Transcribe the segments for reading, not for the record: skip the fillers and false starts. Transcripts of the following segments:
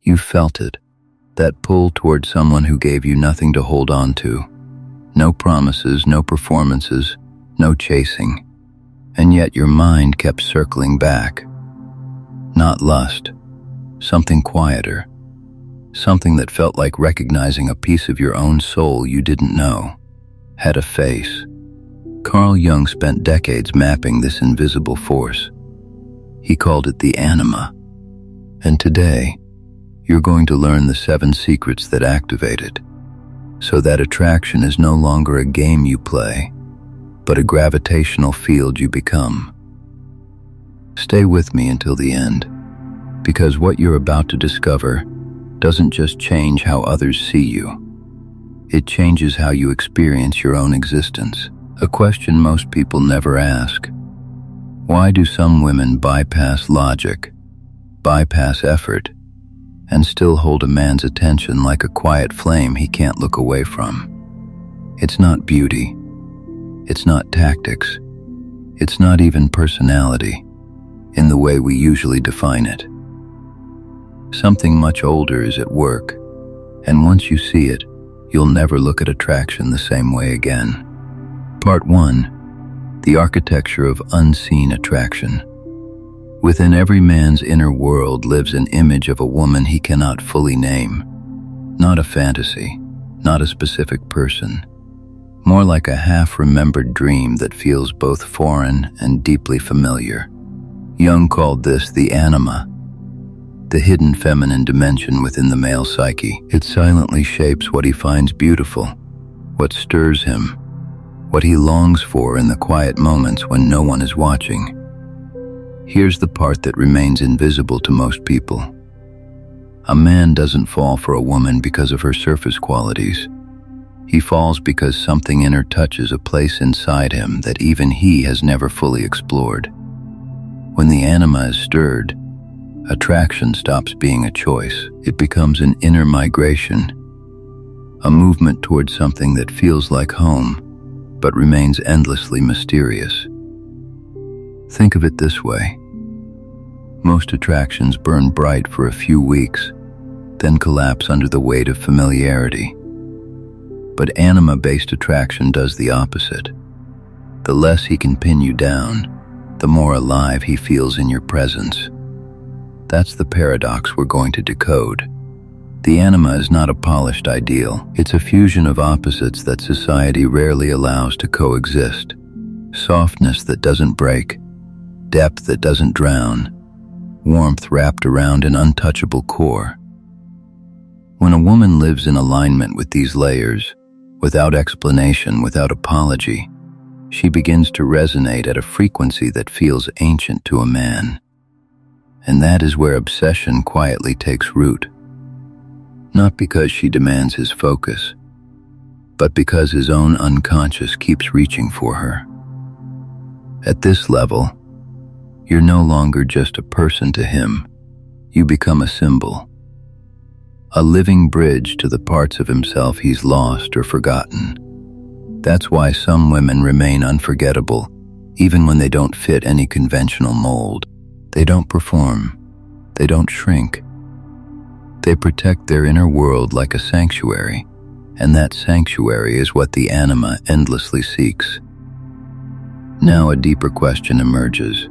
You felt it, that pull toward someone who gave you nothing to hold on to. No promises, no performances, no chasing. And yet your mind kept circling back. Not lust, something quieter. Something that felt like recognizing a piece of your own soul you didn't know had a face. Carl Jung spent decades mapping this invisible force. He called it the Anima. And today, you're going to learn the 7 secrets that activate it, so that attraction is no longer a game you play, but a gravitational field you become. Stay with me until the end, because what you're about to discover doesn't just change how others see you. It changes how you experience your own existence. A question most people never ask. Why do some women bypass logic, bypass effort, and still hold a man's attention like a quiet flame he can't look away from? It's not beauty. It's not tactics. It's not even personality, in the way we usually define it. Something much older is at work, and once you see it, you'll never look at attraction the same way again. Part 1. The architecture of unseen attraction. Within every man's inner world lives an image of a woman he cannot fully name. Not a fantasy, not a specific person. More like a half-remembered dream that feels both foreign and deeply familiar. Jung called this the Anima, the hidden feminine dimension within the male psyche. It silently shapes what he finds beautiful, what stirs him, what he longs for in the quiet moments when no one is watching. Here's the part that remains invisible to most people. A man doesn't fall for a woman because of her surface qualities. He falls because something in her touches a place inside him that even he has never fully explored. When the anima is stirred, attraction stops being a choice. It becomes an inner migration, a movement towards something that feels like home, but remains endlessly mysterious. Think of it this way. Most attractions burn bright for a few weeks, then collapse under the weight of familiarity. But anima-based attraction does the opposite. The less he can pin you down, the more alive he feels in your presence. That's the paradox we're going to decode. The anima is not a polished ideal. It's a fusion of opposites that society rarely allows to coexist. Softness that doesn't break, depth that doesn't drown, warmth wrapped around an untouchable core. When a woman lives in alignment with these layers, without explanation, without apology, she begins to resonate at a frequency that feels ancient to a man. And that is where obsession quietly takes root. Not because she demands his focus, but because his own unconscious keeps reaching for her. At this level, you're no longer just a person to him. You become a symbol, a living bridge to the parts of himself he's lost or forgotten. That's why some women remain unforgettable, even when they don't fit any conventional mold. They don't perform. They don't shrink. They protect their inner world like a sanctuary, and that sanctuary is what the anima endlessly seeks. Now a deeper question emerges.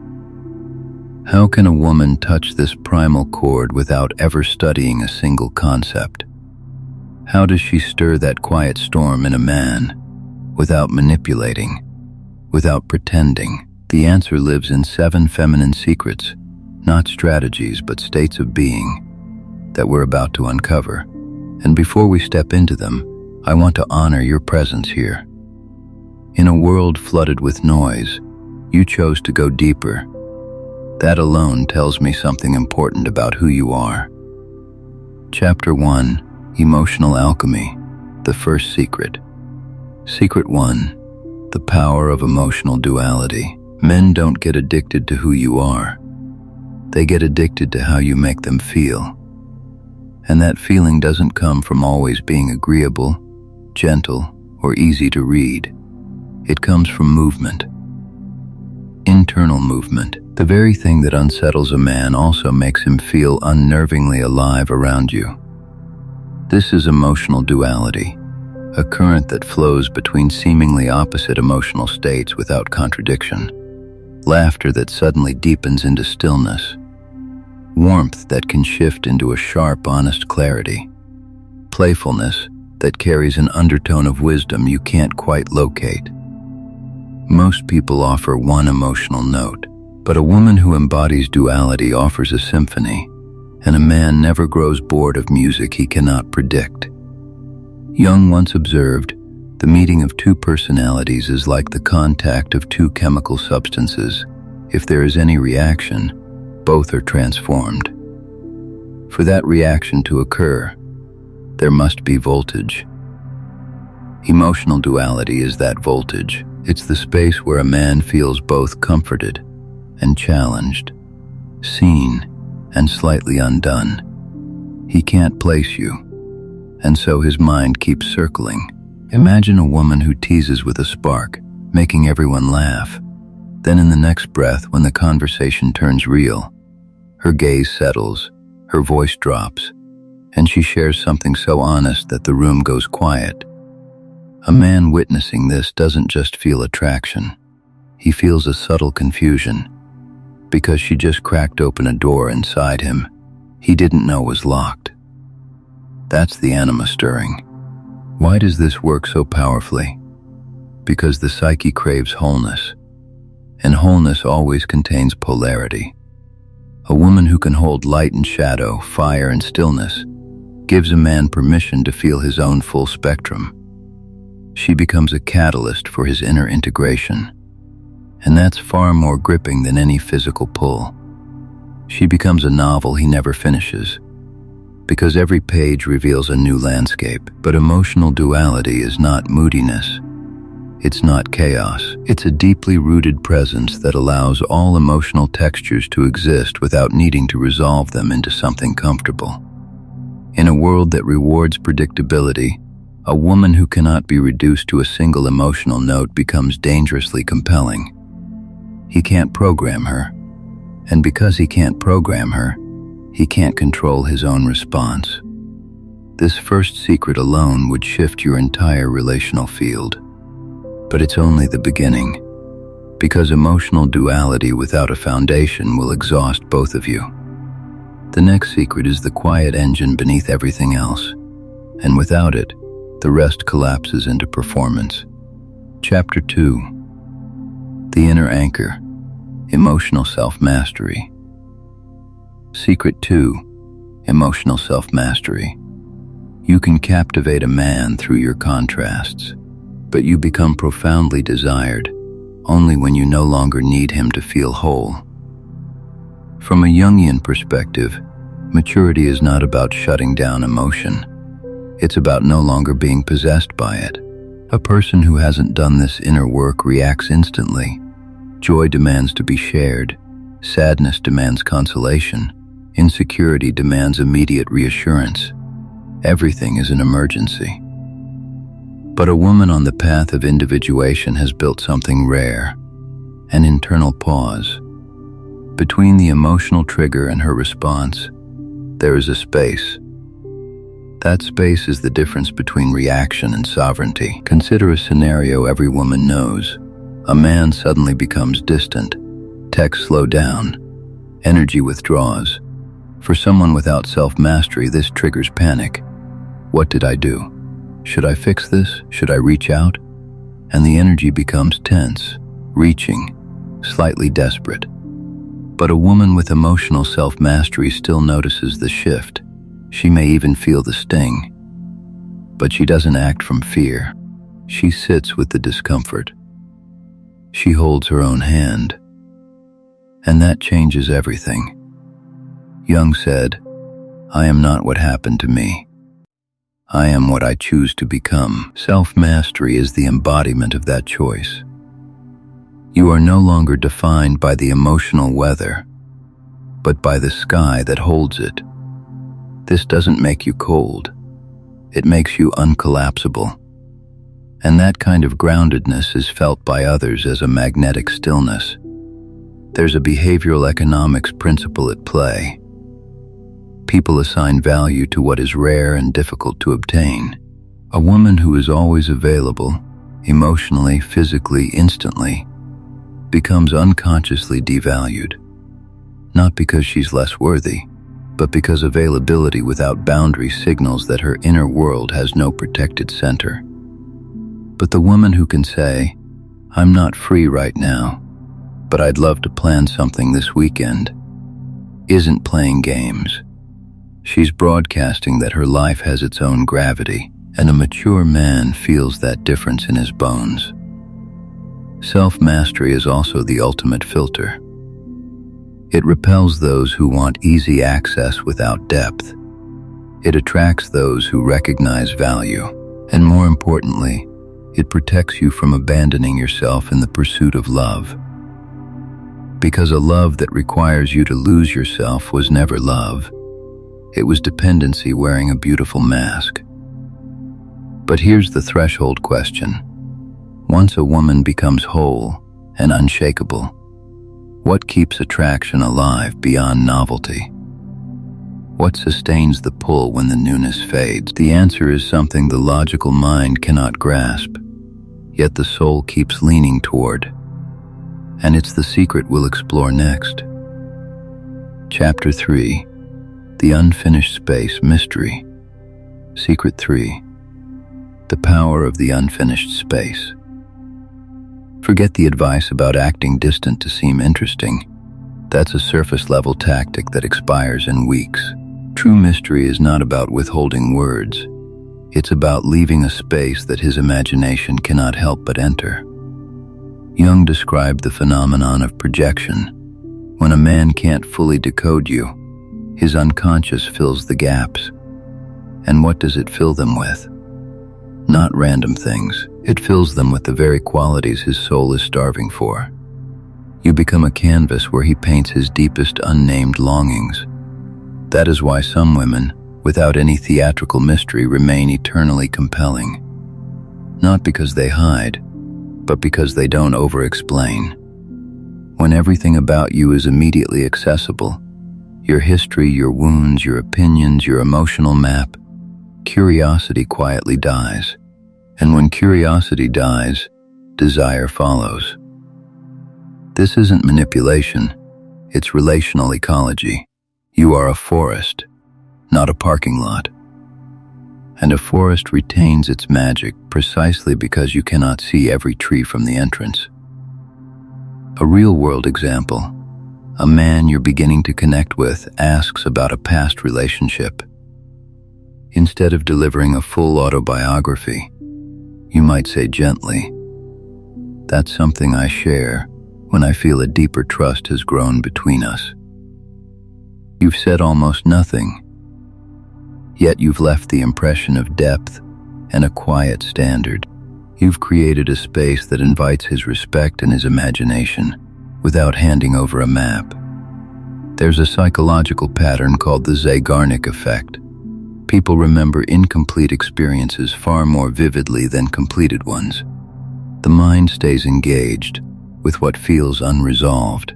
How can a woman touch this primal chord without ever studying a single concept? How does she stir that quiet storm in a man, without manipulating, without pretending? The answer lives in 7 feminine secrets, not strategies but states of being, that we're about to uncover. And before we step into them, I want to honor your presence here. In a world flooded with noise, you chose to go deeper. That alone tells me something important about who you are. Chapter 1, Emotional Alchemy, the first secret. Secret 1, the power of emotional duality. Men don't get addicted to who you are. They get addicted to how you make them feel. And that feeling doesn't come from always being agreeable, gentle, or easy to read. It comes from movement. internal movement. The very thing that unsettles a man also makes him feel unnervingly alive around you. This is emotional duality, a current that flows between seemingly opposite emotional states without contradiction. Laughter that suddenly deepens into stillness. Warmth that can shift into a sharp, honest clarity. Playfulness that carries an undertone of wisdom you can't quite locate. Most people offer one emotional note, but a woman who embodies duality offers a symphony, and a man never grows bored of music he cannot predict. Jung once observed, the meeting of two personalities is like the contact of two chemical substances. If there is any reaction, both are transformed. For that reaction to occur, there must be voltage. Emotional duality is that voltage. It's the space where a man feels both comforted and challenged, seen and slightly undone. He can't place you, and so his mind keeps circling. Imagine a woman who teases with a spark, making everyone laugh. Then in the next breath, when the conversation turns real, her gaze settles, her voice drops, and she shares something so honest that the room goes quiet. A man witnessing this doesn't just feel attraction. He feels a subtle confusion, because she just cracked open a door inside him he didn't know was locked. That's the anima stirring. Why does this work so powerfully? Because the psyche craves wholeness, and wholeness always contains polarity. A woman who can hold light and shadow, fire and stillness, gives a man permission to feel his own full spectrum. She becomes a catalyst for his inner integration, and that's far more gripping than any physical pull. She becomes a novel he never finishes, because every page reveals a new landscape. But emotional duality is not moodiness. It's not chaos. It's a deeply rooted presence that allows all emotional textures to exist without needing to resolve them into something comfortable. In a world that rewards predictability, a woman who cannot be reduced to a single emotional note becomes dangerously compelling. He can't program her, and because he can't program her, he can't control his own response. This first secret alone would shift your entire relational field. But it's only the beginning, because emotional duality without a foundation will exhaust both of you. The next secret is the quiet engine beneath everything else, and without it, the rest collapses into performance. Chapter 2. The Inner Anchor. Emotional Self-Mastery. Secret 2. Emotional Self-Mastery. You can captivate a man through your contrasts, but you become profoundly desired only when you no longer need him to feel whole. From a Jungian perspective, maturity is not about shutting down emotion. It's about no longer being possessed by it. A person who hasn't done this inner work reacts instantly. Joy demands to be shared. Sadness demands consolation. Insecurity demands immediate reassurance. Everything is an emergency. But a woman on the path of individuation has built something rare, an internal pause. Between the emotional trigger and her response, there is a space. That space is the difference between reaction and sovereignty. Consider a scenario every woman knows. A man suddenly becomes distant. Texts slow down. Energy withdraws. For someone without self-mastery, this triggers panic. What did I do? Should I fix this? Should I reach out? And the energy becomes tense, reaching, slightly desperate. But a woman with emotional self-mastery still notices the shift. She may even feel the sting. But she doesn't act from fear. She sits with the discomfort. She holds her own hand. And that changes everything. Jung said, "I am not what happened to me. I am what I choose to become." Self-mastery is the embodiment of that choice. You are no longer defined by the emotional weather, but by the sky that holds it. This doesn't make you cold. It makes you uncollapsible. And that kind of groundedness is felt by others as a magnetic stillness. There's a behavioral economics principle at play. People assign value to what is rare and difficult to obtain. A woman who is always available, emotionally, physically, instantly, becomes unconsciously devalued. Not because she's less worthy, but because availability without boundary signals that her inner world has no protected center. But the woman who can say, "I'm not free right now, but I'd love to plan something this weekend," isn't playing games. She's broadcasting that her life has its own gravity, and a mature man feels that difference in his bones. Self-mastery is also the ultimate filter. It repels those who want easy access without depth. It attracts those who recognize value, and more importantly, it protects you from abandoning yourself in the pursuit of love. Because a love that requires you to lose yourself was never love. It was dependency wearing a beautiful mask. But here's the threshold question. Once a woman becomes whole and unshakable, what keeps attraction alive beyond novelty? What sustains the pull when the newness fades? The answer is something the logical mind cannot grasp, yet the soul keeps leaning toward. And it's the secret we'll explore next. Chapter 3. The Unfinished Space Mystery. Secret 3. The Power of the Unfinished Space. Forget the advice about acting distant to seem interesting. That's a surface-level tactic that expires in weeks. True mystery is not about withholding words. It's about leaving a space that his imagination cannot help but enter. Jung described the phenomenon of projection. When a man can't fully decode you, his unconscious fills the gaps. And what does it fill them with? Not random things. It fills them with the very qualities his soul is starving for. You become a canvas where he paints his deepest unnamed longings. That is why some women, without any theatrical mystery, remain eternally compelling. Not because they hide, but because they don't over-explain. When everything about you is immediately accessible, your history, your wounds, your opinions, your emotional map, curiosity quietly dies. And when curiosity dies, desire follows. This isn't manipulation, it's relational ecology. You are a forest, not a parking lot. And a forest retains its magic precisely because you cannot see every tree from the entrance. A real-world example. A man you're beginning to connect with asks about a past relationship. Instead of delivering a full autobiography, you might say gently, "That's something I share when I feel a deeper trust has grown between us." You've said almost nothing, yet you've left the impression of depth and a quiet standard. You've created a space that invites his respect and his imagination without handing over a map. There's a psychological pattern called the Zeigarnik effect. People remember incomplete experiences far more vividly than completed ones. The mind stays engaged with what feels unresolved.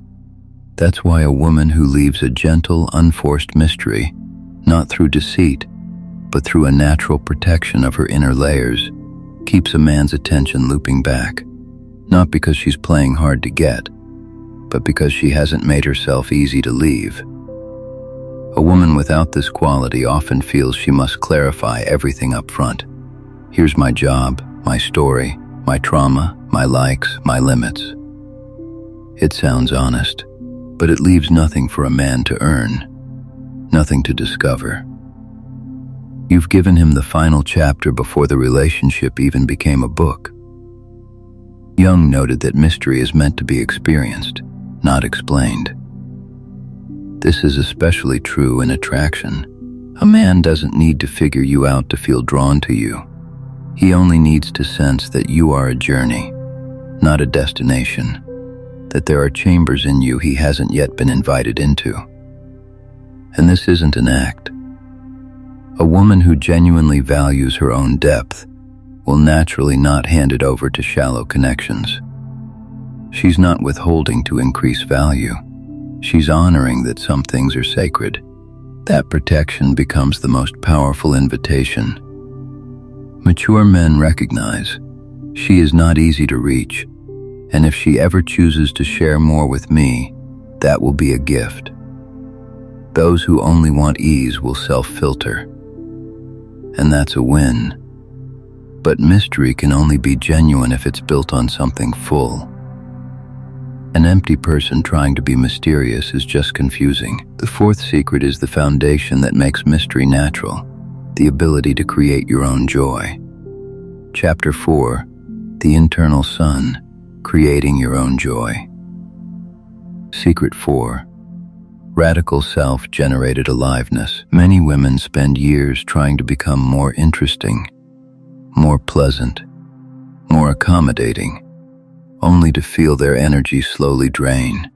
That's why a woman who leaves a gentle, unforced mystery, not through deceit, but through a natural protection of her inner layers, keeps a man's attention looping back, not because she's playing hard to get, but because she hasn't made herself easy to leave. A woman without this quality often feels she must clarify everything up front. Here's my job, my story, my trauma, my likes, my limits. It sounds honest, but it leaves nothing for a man to earn, nothing to discover. You've given him the final chapter before the relationship even became a book. Jung noted that mystery is meant to be experienced, not explained. This is especially true in attraction. A man doesn't need to figure you out to feel drawn to you. He only needs to sense that you are a journey, not a destination, that there are chambers in you he hasn't yet been invited into. And this isn't an act. A woman who genuinely values her own depth will naturally not hand it over to shallow connections. She's not withholding to increase value. She's honoring that some things are sacred. That protection becomes the most powerful invitation. Mature men recognize she is not easy to reach, and if she ever chooses to share more with me, that will be a gift. Those who only want ease will self-filter, and that's a win. But mystery can only be genuine if it's built on something full. An empty person trying to be mysterious is just confusing. The fourth secret is the foundation that makes mystery natural, the ability to create your own joy. Chapter 4, The Internal Sun, Creating Your Own Joy. Secret 4, Radical Self-Generated Aliveness. Many women spend years trying to become more interesting, more pleasant, more accommodating, only to feel their energy slowly drain.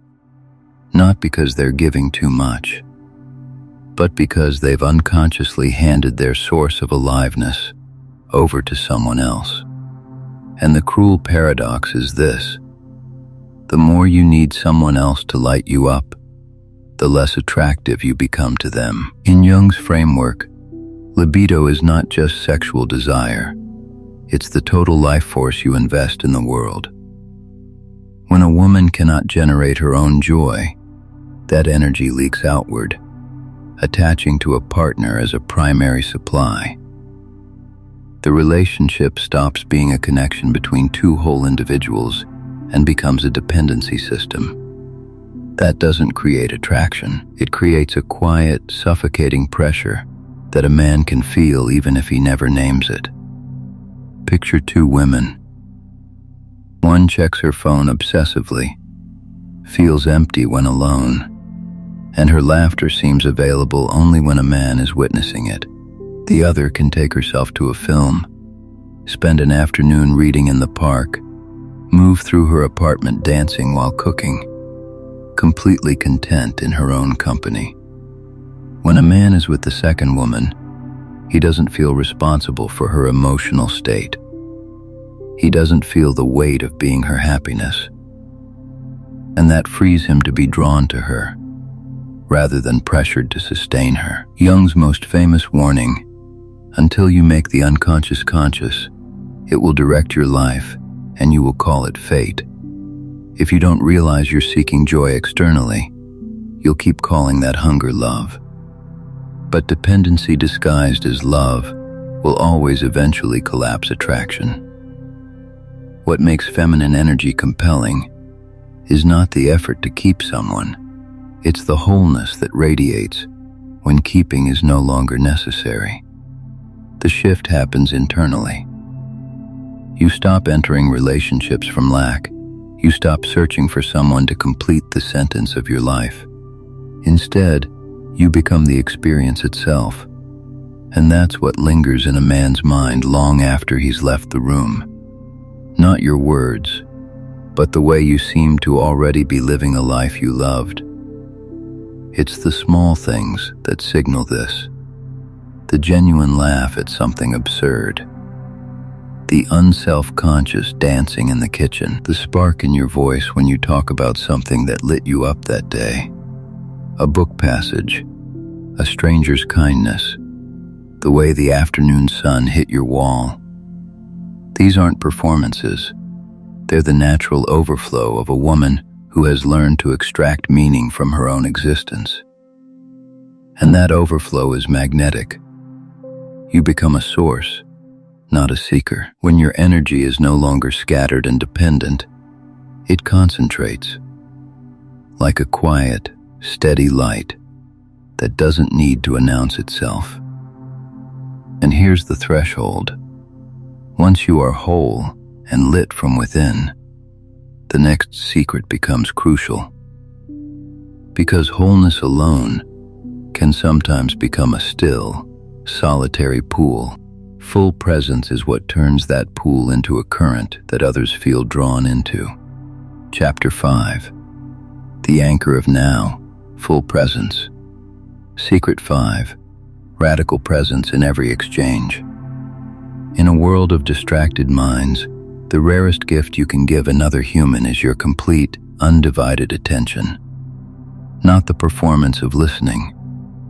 Not because they're giving too much, but because they've unconsciously handed their source of aliveness over to someone else. And the cruel paradox is this: the more you need someone else to light you up, the less attractive you become to them. In Jung's framework, libido is not just sexual desire, it's the total life force you invest in the world. When a woman cannot generate her own joy, that energy leaks outward, attaching to a partner as a primary supply. The relationship stops being a connection between two whole individuals and becomes a dependency system. That doesn't create attraction. It creates a quiet, suffocating pressure that a man can feel even if he never names it. Picture two women. One checks her phone obsessively, feels empty when alone, and her laughter seems available only when a man is witnessing it. The other can take herself to a film, spend an afternoon reading in the park, move through her apartment dancing while cooking, completely content in her own company. When a man is with the second woman, he doesn't feel responsible for her emotional state. He doesn't feel the weight of being her happiness, and that frees him to be drawn to her, rather than pressured to sustain her. Jung's most famous warning: until you make the unconscious conscious, it will direct your life, and you will call it fate. If you don't realize you're seeking joy externally, you'll keep calling that hunger love. But dependency disguised as love will always eventually collapse attraction. What makes feminine energy compelling is not the effort to keep someone, it's the wholeness that radiates when keeping is no longer necessary. The shift happens internally. You stop entering relationships from lack. You stop searching for someone to complete the sentence of your life. Instead, you become the experience itself, and that's what lingers in a man's mind long after he's left the room. Not your words, but the way you seem to already be living a life you loved. It's the small things that signal this. The genuine laugh at something absurd. The unself-conscious dancing in the kitchen. The spark in your voice when you talk about something that lit you up that day. A book passage, a stranger's kindness, the way the afternoon sun hit your wall. These aren't performances. They're the natural overflow of a woman who has learned to extract meaning from her own existence. And that overflow is magnetic. You become a source, not a seeker. When your energy is no longer scattered and dependent, it concentrates, like a quiet, steady light that doesn't need to announce itself. And here's the threshold. Once you are whole and lit from within, the next secret becomes crucial. Because wholeness alone can sometimes become a still, solitary pool. Full presence is what turns that pool into a current that others feel drawn into. Chapter 5, The Anchor of Now, Full Presence. Secret 5, Radical Presence in Every Exchange. In a world of distracted minds, The rarest gift you can give another human is your complete, undivided attention. Not the performance of listening,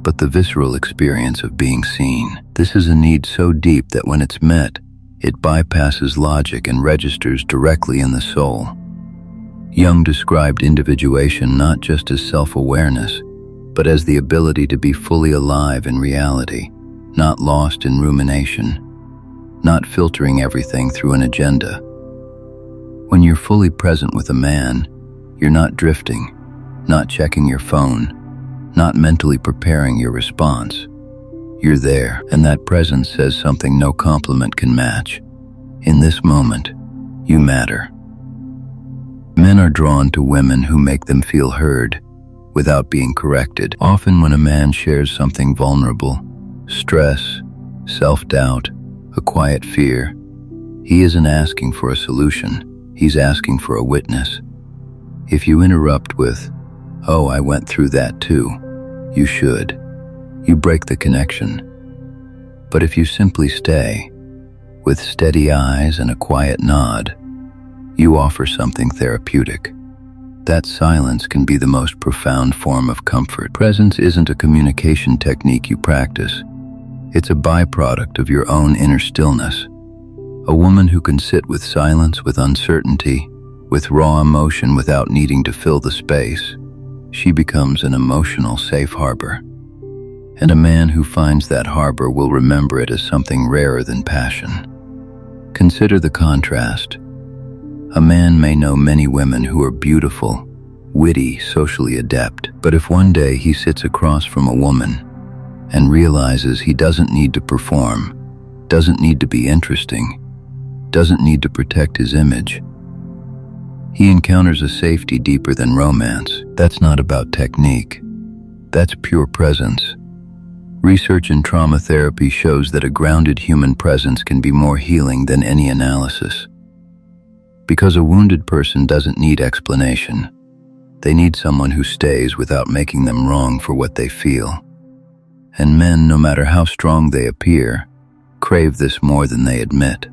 but the visceral experience of being seen. This is a need so deep that when it's met, it bypasses logic and registers directly in the soul. Jung described individuation not just as self-awareness, but as the ability to be fully alive in reality, not lost in rumination, not filtering everything through an agenda. When you're fully present with a man, you're not drifting, not checking your phone, not mentally preparing your response. You're there, and that presence says something no compliment can match. In this moment, you matter. Men are drawn to women who make them feel heard, without being corrected. Often when a man shares something vulnerable, stress, self-doubt, a quiet fear, he isn't asking for a solution, he's asking for a witness. If you interrupt with, "Oh, I went through that too," you should. You break the connection. But if you simply stay, with steady eyes and a quiet nod, you offer something therapeutic. That silence can be the most profound form of comfort. Presence isn't a communication technique you practice. It's a byproduct of your own inner stillness. A woman who can sit with silence, with uncertainty, with raw emotion without needing to fill the space, she becomes an emotional safe harbor. And a man who finds that harbor will remember it as something rarer than passion. Consider the contrast. A man may know many women who are beautiful, witty, socially adept, but if one day he sits across from a woman and realizes he doesn't need to perform, doesn't need to be interesting, doesn't need to protect his image, he encounters a safety deeper than romance. That's not about technique. That's pure presence. Research in trauma therapy shows that a grounded human presence can be more healing than any analysis. Because a wounded person doesn't need explanation. They need someone who stays without making them wrong for what they feel. And men, no matter how strong they appear, crave this more than they admit.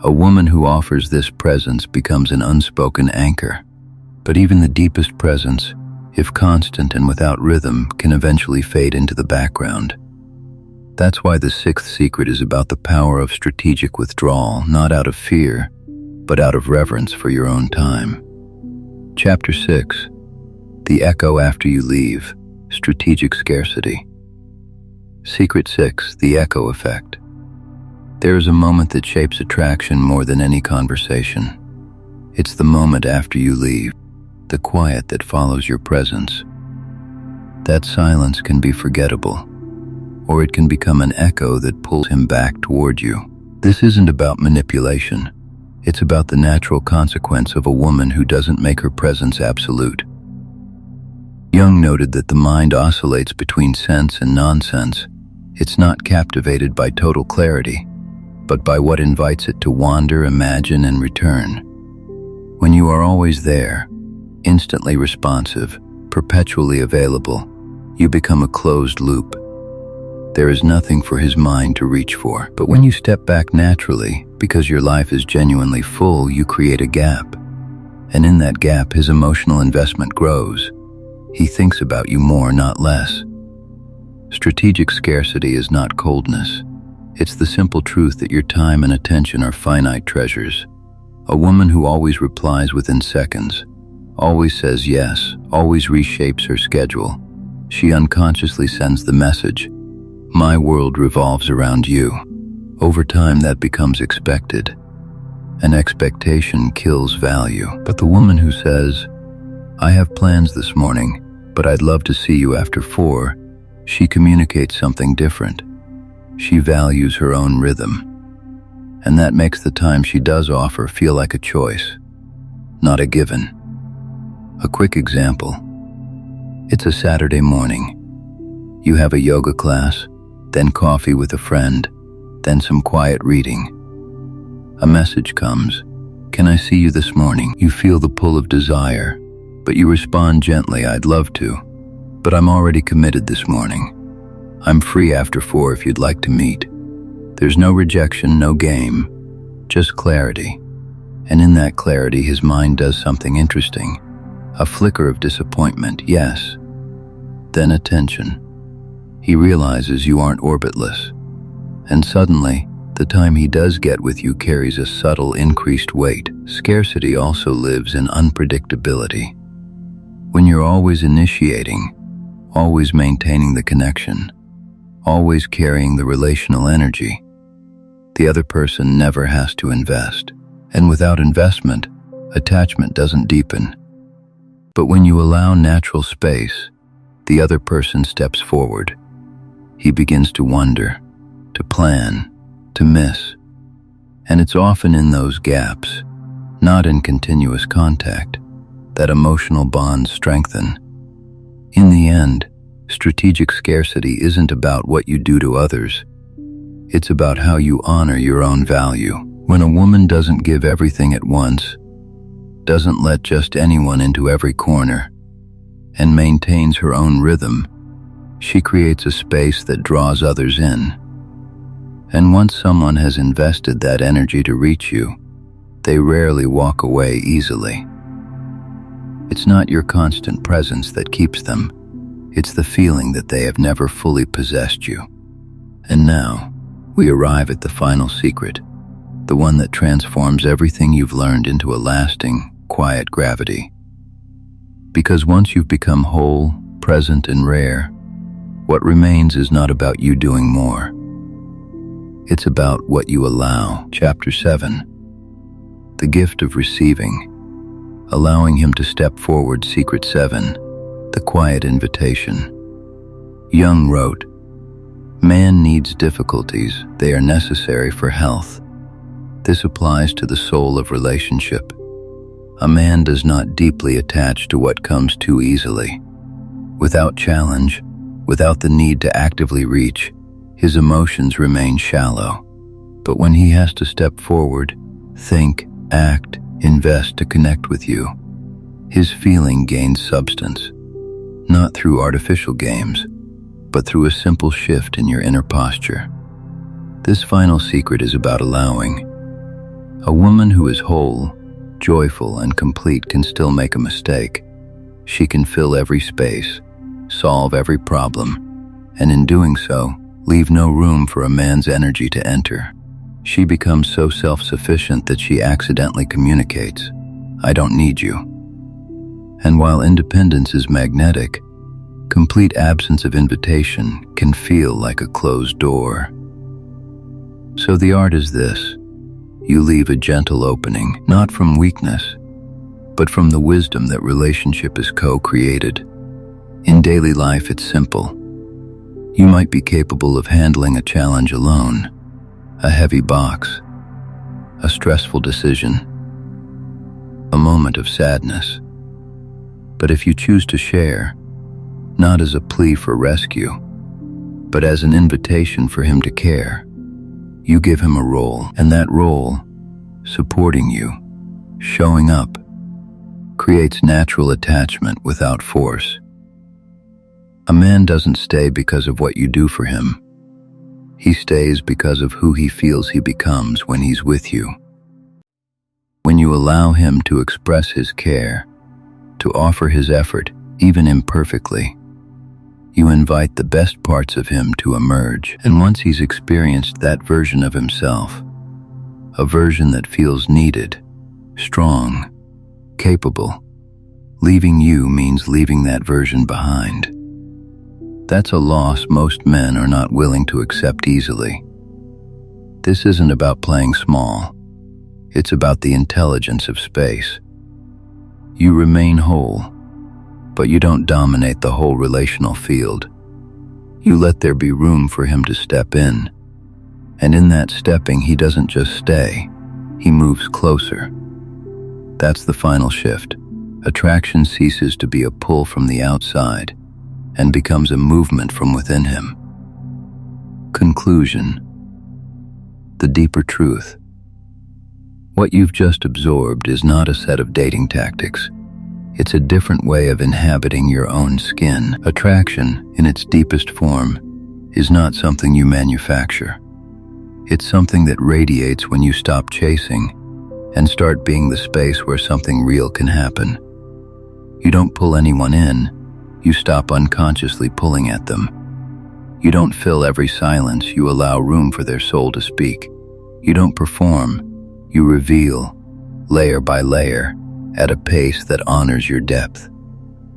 A woman who offers this presence becomes an unspoken anchor. But even the deepest presence, if constant and without rhythm, can eventually fade into the background. That's why the sixth secret is about the power of strategic withdrawal, not out of fear, but out of reverence for your own time. Chapter 6. The Echo After You Leave, Strategic Scarcity. Secret 6. The Echo Effect. There is a moment that shapes attraction more than any conversation. It's the moment after you leave, the quiet that follows your presence. That silence can be forgettable, or it can become an echo that pulls him back toward you. This isn't about manipulation. It's about the natural consequence of a woman who doesn't make her presence absolute. Jung noted that the mind oscillates between sense and nonsense. It's not captivated by total clarity, but by what invites it to wander, imagine, and return. When you are always there, instantly responsive, perpetually available, you become a closed loop. There is nothing for his mind to reach for. But when you step back naturally, because your life is genuinely full, you create a gap. And in that gap, his emotional investment grows. He thinks about you more, not less. Strategic scarcity is not coldness. It's the simple truth that your time and attention are finite treasures. A woman who always replies within seconds, always says yes, always reshapes her schedule. She unconsciously sends the message, "My world revolves around you." Over time, that becomes expected. An expectation kills value. But the woman who says, "I have plans this morning, but I'd love to see you after 4, she communicates something different. She values her own rhythm. And that makes the time she does offer feel like a choice, not a given. A quick example. It's a Saturday morning. You have a yoga class, then coffee with a friend, then some quiet reading. A message comes, "Can I see you this morning?" You feel the pull of desire, but you respond gently, "I'd love to, but I'm already committed this morning. I'm free after 4 if you'd like to meet." There's no rejection, no game, just clarity. And in that clarity, his mind does something interesting. A flicker of disappointment, yes. Then attention. He realizes you aren't orbitless. And suddenly, the time he does get with you carries a subtle increased weight. Scarcity also lives in unpredictability. When you're always initiating, always maintaining the connection, always carrying the relational energy, the other person never has to invest. And without investment, attachment doesn't deepen. But when you allow natural space, the other person steps forward. He begins to wonder, to plan, to miss. And it's often in those gaps, not in continuous contact, that emotional bonds strengthen. In the end, strategic scarcity isn't about what you do to others. It's about how you honor your own value. When a woman doesn't give everything at once, doesn't let just anyone into every corner, and maintains her own rhythm, she creates a space that draws others in. And once someone has invested that energy to reach you, they rarely walk away easily. It's not your constant presence that keeps them. It's the feeling that they have never fully possessed you. And now, we arrive at the final secret, the one that transforms everything you've learned into a lasting, quiet gravity. Because once you've become whole, present, and rare, what remains is not about you doing more. It's about what you allow. Chapter 7. The gift of receiving. Allowing him to step forward. Secret 7. The quiet invitation. Jung wrote, "Man needs difficulties. They are necessary for health." This applies to the soul of relationship. A man does not deeply attach to what comes too easily. Without challenge, without the need to actively reach, his emotions remain shallow. But when he has to step forward, think, act, invest to connect with you, his feeling gains substance, not through artificial games, but through a simple shift in your inner posture. This final secret is about allowing. A woman who is whole, joyful, and complete can still make a mistake. She can fill every space, solve every problem, and in doing so, leave no room for a man's energy to enter. She becomes so self-sufficient that she accidentally communicates, "I don't need you." And while independence is magnetic, complete absence of invitation can feel like a closed door. So the art is this: you leave a gentle opening, not from weakness, but from the wisdom that relationship is co-created. In daily life, it's simple. You might be capable of handling a challenge alone, a heavy box, a stressful decision, a moment of sadness. But if you choose to share, not as a plea for rescue, but as an invitation for him to care, you give him a role, and that role, supporting you, showing up, creates natural attachment without force. A man doesn't stay because of what you do for him. He stays because of who he feels he becomes when he's with you. When you allow him to express his care, to offer his effort, even imperfectly, you invite the best parts of him to emerge. And once he's experienced that version of himself, a version that feels needed, strong, capable, leaving you means leaving that version behind. That's a loss most men are not willing to accept easily. This isn't about playing small. It's about the intelligence of space. You remain whole, but you don't dominate the whole relational field. You let there be room for him to step in. And in that stepping, he doesn't just stay, he moves closer. That's the final shift. Attraction ceases to be a pull from the outside and becomes a movement from within him. Conclusion. The deeper truth. What you've just absorbed is not a set of dating tactics. It's a different way of inhabiting your own skin. Attraction, in its deepest form, is not something you manufacture. It's something that radiates when you stop chasing and start being the space where something real can happen. You don't pull anyone in, you stop unconsciously pulling at them. You don't fill every silence, you allow room for their soul to speak. You don't perform, you reveal, layer by layer, at a pace that honors your depth.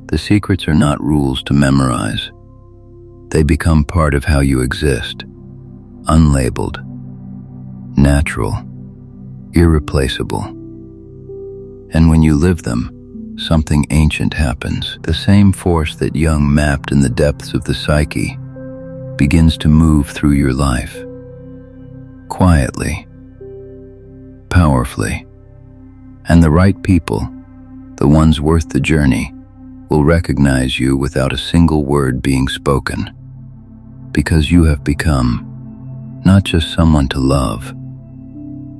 The secrets are not rules to memorize. They become part of how you exist, unlabeled, natural, irreplaceable. And when you live them, something ancient happens. The same force that Jung mapped in the depths of the psyche begins to move through your life. Quietly, powerfully. And the right people, the ones worth the journey, will recognize you without a single word being spoken. Because you have become not just someone to love,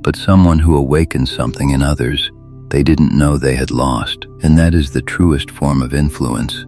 but someone who awakens something in others they didn't know they had lost. And that is the truest form of influence.